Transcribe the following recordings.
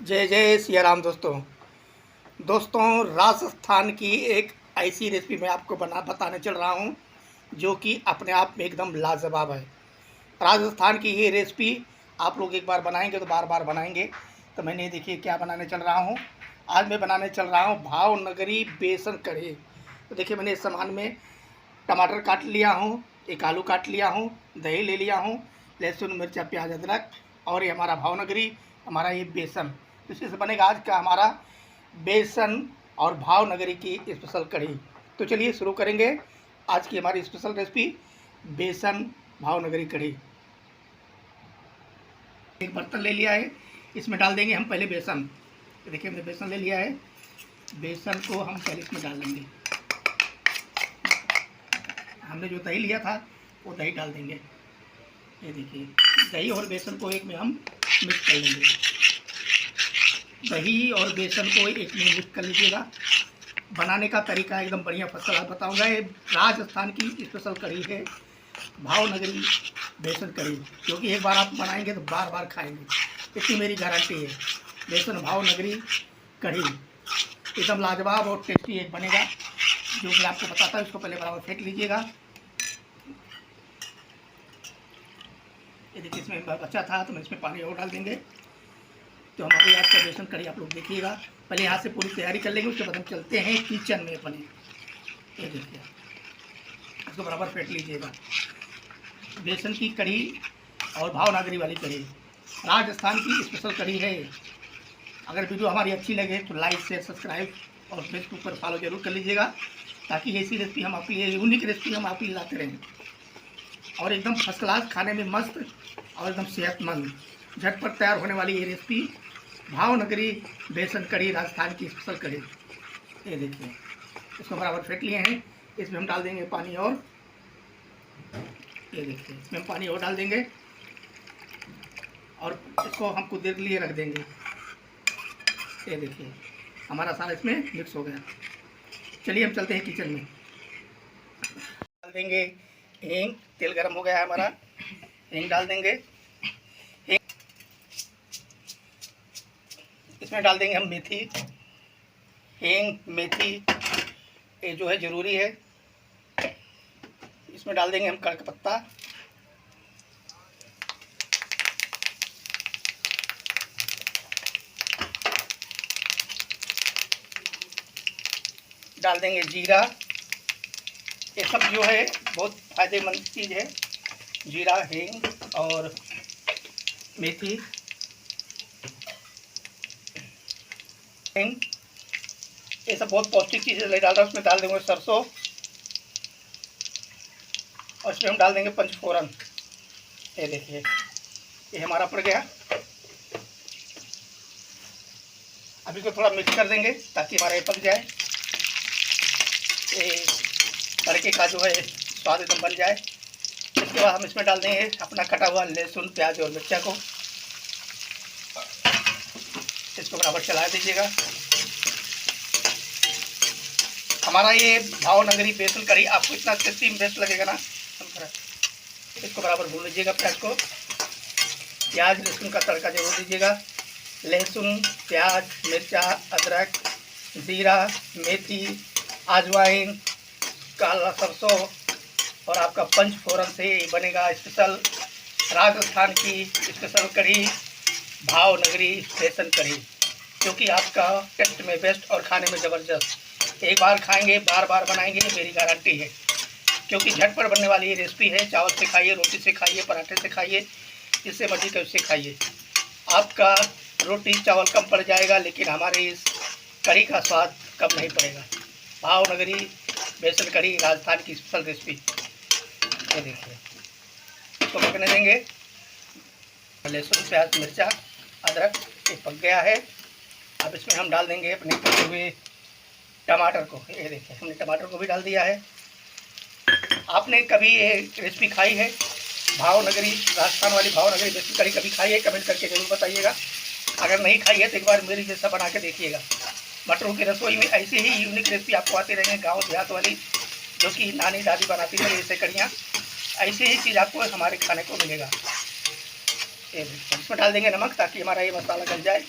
जय जय सिया राम। दोस्तों राजस्थान की एक ऐसी रेसिपी मैं आपको बताने चल रहा हूँ जो कि अपने आप में एकदम लाजवाब है। राजस्थान की ये रेसिपी आप लोग एक बार बनाएंगे तो बार बार बनाएंगे। तो मैंने देखिए क्या बनाने चल रहा हूँ। आज मैं बनाने चल रहा हूँ भावनगरी बेसन कढ़ी। तो देखिए मैंने इस सामान में टमाटर काट लिया हूँ, एक आलू काट लिया हूँ, दही ले लिया हूँ, लहसुन मिर्चा प्याज अदरक और ये हमारा भावनगरी हमारा ये बेसन। तो इससे बनेगा आज का हमारा बेसन और भावनगरी की स्पेशल कढ़ी। तो चलिए शुरू करेंगे आज की हमारी स्पेशल रेसिपी बेसन भावनगरी कढ़ी। एक बर्तन ले लिया है, इसमें डाल देंगे हम पहले बेसन। देखिए हमने बेसन ले लिया है, बेसन को हम पहले इसमें डाल देंगे। हमने जो दही लिया था वो दही डाल देंगे। ये देखिए दही और बेसन को एक में हम मिक्स कर लेंगे। दही और बेसन को एक में मिक्स कर लीजिएगा। बनाने का तरीका एकदम बढ़िया फर्स्ट क्लास बताऊंगा। ये राजस्थान की स्पेशल कढ़ी है भावनगरी बेसन कढ़ी, क्योंकि एक बार आप बनाएंगे तो बार बार खाएंगे, इतनी मेरी गारंटी है। बेसन भावनगरी कढ़ी एकदम लाजवाब और टेस्टी एक बनेगा, जो मैं आपको बताता हूँ। इसको पहले बराबर फेंट लीजिएगा। ये देखिए इसमें बचा था तो मैं इसमें पानी और डाल देंगे। तो हमारी आज का बेसन कढ़ी आप लोग देखिएगा। पहले यहाँ से पूरी तैयारी कर लेंगे, उसके बाद हम चलते हैं किचन में अपने। ये देखिए इसको बराबर फेंट लीजिएगा। बेसन की कढ़ी और भावनगरी वाली कढ़ी राजस्थान की स्पेशल कढ़ी है। अगर वीडियो हमारी अच्छी लगे तो लाइक शेयर सब्सक्राइब और फेसबुक पर फॉलो जरूर कर लीजिएगा, ताकि ऐसी रेसिपी हम आपके लिए यूनिक रेसिपी हम आपके लिए लाते रहें। और एकदम फर्स्ट क्लास, खाने में मस्त और एकदम सेहतमंद, झटपट तैयार होने वाली ये रेसिपी भावनगरी बेसन कढ़ी, राजस्थान की स्पेशल कढ़ी। ये देखिए इसको बराबर फेंट लिए हैं। इसमें हम डाल देंगे पानी और। ये देखिए इसमें हम पानी और डाल देंगे और इसको हम कुछ देर के लिए रख देंगे। ये देखिए हमारा सारा इसमें मिक्स हो गया। चलिए हम चलते हैं किचन में। डाल देंगे हींग। तेल गरम हो गया है हमारा, हींग डाल देंगे। हींग इसमें डाल देंगे हम मेथी। हींग मेथी ये जो है ज़रूरी है। इसमें डाल देंगे हम कड़क पत्ता। डाल देंगे जीरा। ये सब जो है बहुत फ़ायदेमंद चीज़ है, जीरा हींग और मेथी। हींग ये सब बहुत पौष्टिक चीज़ें ले डाल रहा हूँ। उसमें डाल देंगे सरसों और इसमें हम डाल देंगे पंचफोरन। ये देखिए ये हमारा पड़ गया। अभी को थोड़ा मिक्स कर देंगे ताकि हमारा ये पक जाए, ये तड़के का जो है स्वाद एकदम बन जाए। इसके बाद हम इसमें डाल देंगे अपना कटा हुआ लहसुन प्याज और मिर्चा को। इसको बराबर चला दीजिएगा। हमारा ये भावनगरी बेसन कढ़ी आपको इतना टेस्टी बेस्ट लगेगा ना। इसको बराबर भून लीजिएगा। प्याज को, प्याज लहसुन का तड़का जरूर दीजिएगा। लहसुन प्याज मिर्चा अदरक जीरा मेथी अजवाइन काला सरसों और आपका पंचफोरन से बनेगा स्पेशल राजस्थान की स्पेशल कढ़ी भावनगरी बेसन कढ़ी, क्योंकि आपका टेस्ट में बेस्ट और खाने में ज़बरदस्त। एक बार खाएंगे बार बार बनाएंगे, मेरी गारंटी है, क्योंकि झटपट बनने वाली ये रेसिपी है। चावल से खाइए, रोटी से खाइए, पराठे से खाइए, जिससे मर्जी का उससे खाइए। आपका रोटी चावल कम पड़ जाएगा, लेकिन हमारे इस कढ़ी का स्वाद कम नहीं पड़ेगा। भावनगरी बेसन कढ़ी राजस्थान की स्पेशल रेसिपी। ये देखिए इसको पकने देंगे। लहसुन प्याज मिर्चा अदरक ये पक गया है। अब इसमें हम डाल देंगे अपने कटे हुए टमाटर को। ये देखिए हमने टमाटर को भी डाल दिया है। आपने कभी ये रेसिपी खाई है भावनगरी, राजस्थान वाली भावनगरी बेसन कढ़ी कभी खाई है? कमेंट करके जरूर बताइएगा। अगर नहीं खाई है तो एक बार मेरी जैसा बना के देखिएगा। मटरों की रसोई में ऐसे ही यूनिक रेसिपी आपको आती रहेंगे, गांव देहात वाली, जो कि नानी दादी बनाती थी ऐसे कढ़ियाँ। ऐसी ही चीज़ आपको हमारे खाने को मिलेगा। इसमें डाल देंगे नमक ताकि हमारा ये मसाला गल जाए।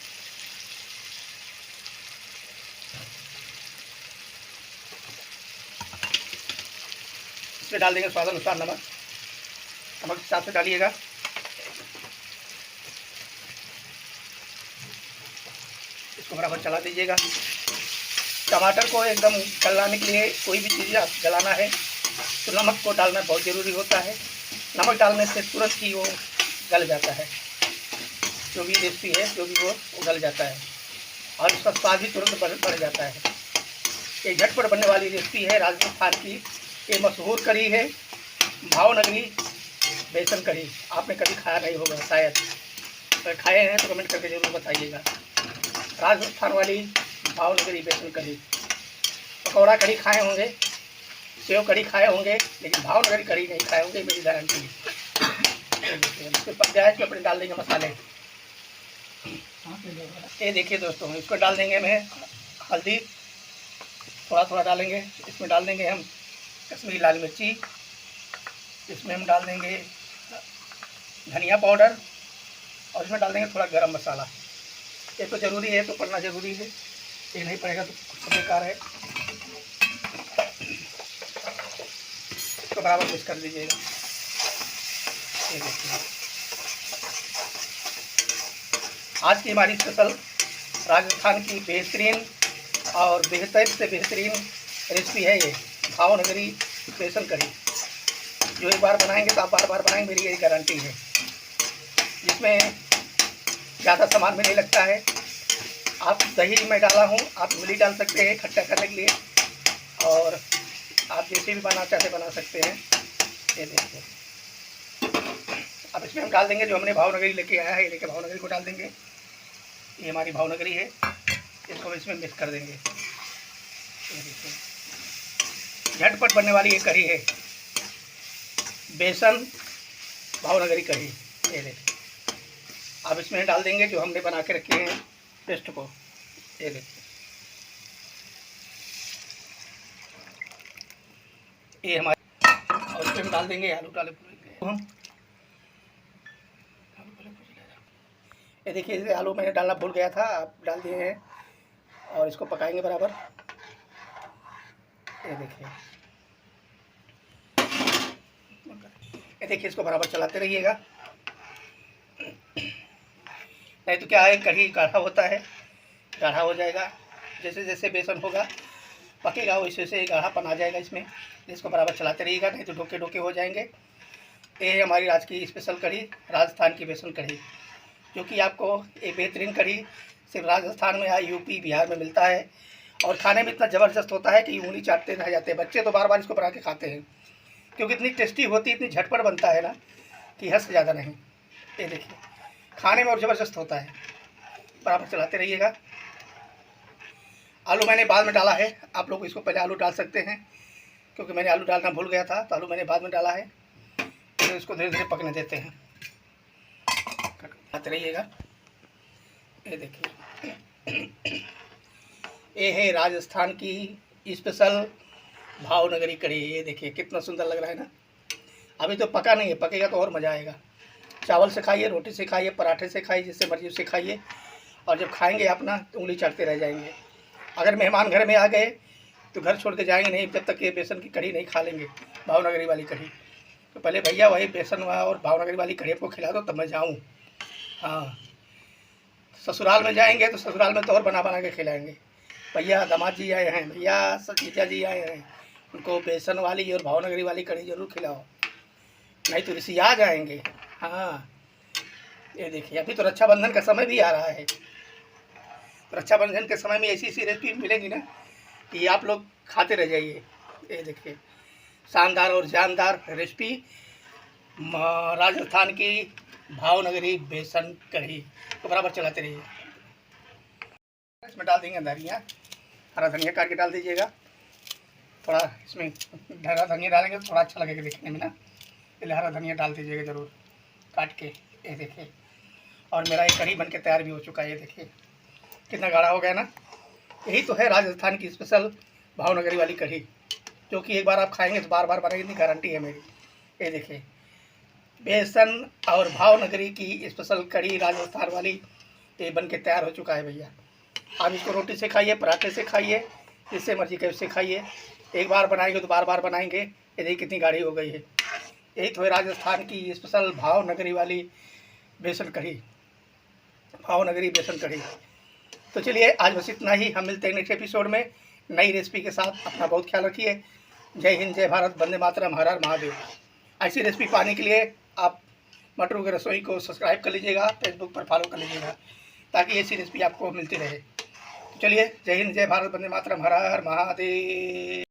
इसमें डाल देंगे स्वाद अनुसार नमक, नमक के हिसाब से डालिएगा। इसको बराबर चला दीजिएगा। टमाटर को एकदम गलाने के लिए कोई भी चीज़ आप गलाना है तो नमक को डालना बहुत ज़रूरी होता है। नमक डालने से तुरंत ही वो गल जाता है, जो भी रेसिपी है जो भी वो गल जाता है और उसका स्वाद भी तुरंत बढ़ जाता है। ये झटपट बनने वाली रेसिपी है राजस्थान की। ये मशहूर कढ़ी है भावनगरी बेसन कढ़ी। आपने कभी खाया नहीं होगा शायद, अगर खाए हैं तो कमेंट करके ज़रूर बताइएगा। राजस्थान वाली भावनगरी बेसन कढ़ी। पकौड़ा कढ़ी खाए होंगे, सेव कढ़ी खाए होंगे, लेकिन भावनगरी कढ़ी नहीं खाए होंगे, मेरी गारंटी है। इसके पक जाए तो अपने डाल देंगे मसाले। ये देखिए दोस्तों, इसको डाल देंगे हमें हल्दी, थोड़ा थोड़ा डालेंगे। इसमें डाल देंगे हम कश्मीरी लाल मिर्ची, इसमें हम डाल देंगे धनिया पाउडर और इसमें डाल देंगे थोड़ा गरम मसाला। ये तो ज़रूरी है, तो पड़ना ज़रूरी है, ये नहीं पड़ेगा तो कुछ बेकार है। इसको बराबर मिक्स कर दीजिएगा। ये देखिए, आज की हमारी स्पेशल राजस्थान की बेहतरीन और बेहतर से बेहतरीन रेसिपी है ये भावनगरी बेसन कढ़ी। जो एक बार बनाएंगे तो आप बार बार बनाएंगे, मेरी ये गारंटी है। जिसमें ज़्यादा सामान भी नहीं लगता है। आप दही में डाला हूँ, आप इमली डाल सकते हैं खट्टा करने के लिए, और आप जैसे भी बनाना चाहते बना सकते हैं। ये देखिए, अब इसमें हम डाल देंगे जो हमने भावनगरी लेके आया है। ये देखिए, भावनगरी को डाल देंगे। ये हमारी भावनगरी है, इसको इसमें मिक्स कर देंगे। ये देखिए, झटपट बनने वाली ये कढ़ी है बेसन भावनगरी कढ़ी। ये देखिए, अब इसमें डाल देंगे जो हमने बना के रखे हैं पेस्ट को। ये देखिए, ये हमारे, और इसमें हम डाल देंगे आलू डाले हम। ये देखिए, इसे आलू मैंने डालना भूल गया था, आप डाल दिए हैं और इसको पकाएंगे बराबर। ये देखिए, ये देखिए, इसको बराबर चलाते रहिएगा, नहीं तो क्या है, कढ़ी गाढ़ा होता है, गाढ़ा हो जाएगा। जैसे जैसे बेसन होगा पकेगा वैसे वैसे गाढ़ापन आ जाएगा इसमें। इसको बराबर चलाते रहिएगा, नहीं तो डोके डोके हो जाएंगे। ये है हमारी आज की स्पेशल कढ़ी, राजस्थान की बेसन कढ़ी, जो कि आपको एक बेहतरीन कढ़ी सिर्फ राजस्थान में या यूपी बिहार में मिलता है। और खाने में इतना ज़बरदस्त होता है कि उंगली चाटते रह जाते हैं। बच्चे तो बार बार इसको बना के खाते हैं, क्योंकि इतनी टेस्टी होती है, इतनी झटपट बनता है ना कि हद से ज़्यादा नहीं। ये देखिए, खाने में और ज़बरदस्त होता है। बराबर चलाते रहिएगा। आलू मैंने बाद में डाला है, आप लोग इसको पहले आलू डाल सकते हैं, क्योंकि मैंने आलू डालना भूल गया था, तो आलू मैंने बाद में डाला है। तो इसको धीरे धीरे पकने देते हैं, आते रहिएगा। ये देखिए, ये है राजस्थान की स्पेशल भावनगरी कढ़ी। ये देखिए कितना सुंदर लग रहा है ना। अभी तो पका नहीं है, पकेगा तो और मज़ा आएगा। चावल से खाइए, रोटी से खाइए, पराठे से खाइए, जिससे मर्जी उससे खाइए। और जब खाएंगे अपना तो उंगली चाटते रह जाएंगे। अगर मेहमान घर में आ गए तो घर छोड़ के जाएंगे नहीं जब तक ये बेसन की कढ़ी नहीं खा लेंगे, भावनगरी वाली कढ़ी। तो पहले भैया वही बेसन और भावनगरी वाली कढ़ी को खिला दो तब मैं जाऊँ। हाँ, ससुराल में जाएंगे तो ससुराल में तो और बना बना के खिलाएंगे। भैया दामाद जी आए हैं, भैया जीजा जी आए हैं, उनको बेसन वाली और भावनगरी वाली कढ़ी जरूर खिलाओ, नहीं तो ऋषि आ जाएंगे। हाँ, ये देखिए, अभी तो रक्षाबंधन का समय भी आ रहा है। रक्षाबंधन के समय में ऐसी ऐसी रेसिपी मिलेगी ना कि आप लोग खाते रह जाइए। ये देखिए, शानदार और जानदार रेसिपी राजस्थान की भावनगरी बेसन कढ़ी को बराबर चलाते रहिए। इसमें डाल देंगे धनिया, हरा धनिया काट के डाल दीजिएगा। थोड़ा इसमें हरा धनिया डालेंगे तो थोड़ा अच्छा लगेगा देखने में ना, इसलिए हरा धनिया डाल दीजिएगा ज़रूर काट के। ये देखिए, और मेरा ये कढ़ी बन के तैयार भी हो चुका है। ये देखिए कितना गाढ़ा हो गया ना। यही तो है राजस्थान की स्पेशल भावनगरी वाली कढ़ी, जो कि एक बार आप खाएंगे तो बार बार बनेगी, इतनी गारंटी है मेरी। ये देखिए, बेसन और भावनगरी की स्पेशल कढ़ी राजस्थान वाली ये बन के तैयार हो चुका है भैया। आप इसको रोटी से खाइए, पराठे से खाइए, जिससे मर्जी के उससे खाइए। एक बार बनाएंगे तो बार बार बनाएंगे, ये देखिए कितनी गाढ़ी हो गई है। यही तो है राजस्थान की स्पेशल भावनगरी वाली बेसन कढ़ी, भावनगरी बेसन कढ़ी। तो चलिए आज बस इतना ही, हम मिलते हैं नेक्स्ट एपिसोड में नई रेसिपी के साथ। अपना बहुत ख्याल रखिए। जय हिंद, जय भारत, वंदे मातरम, हर हर महादेव। ऐसी रेसिपी पाने के लिए आप मटरू की रसोई को सब्सक्राइब कर लीजिएगा, फेसबुक पर फॉलो कर लीजिएगा, ताकि ऐसी रेसिपी आपको मिलती रहे। चलिए, जय हिंद, जय भारत, वंदे मातरम, हर हर महादेव।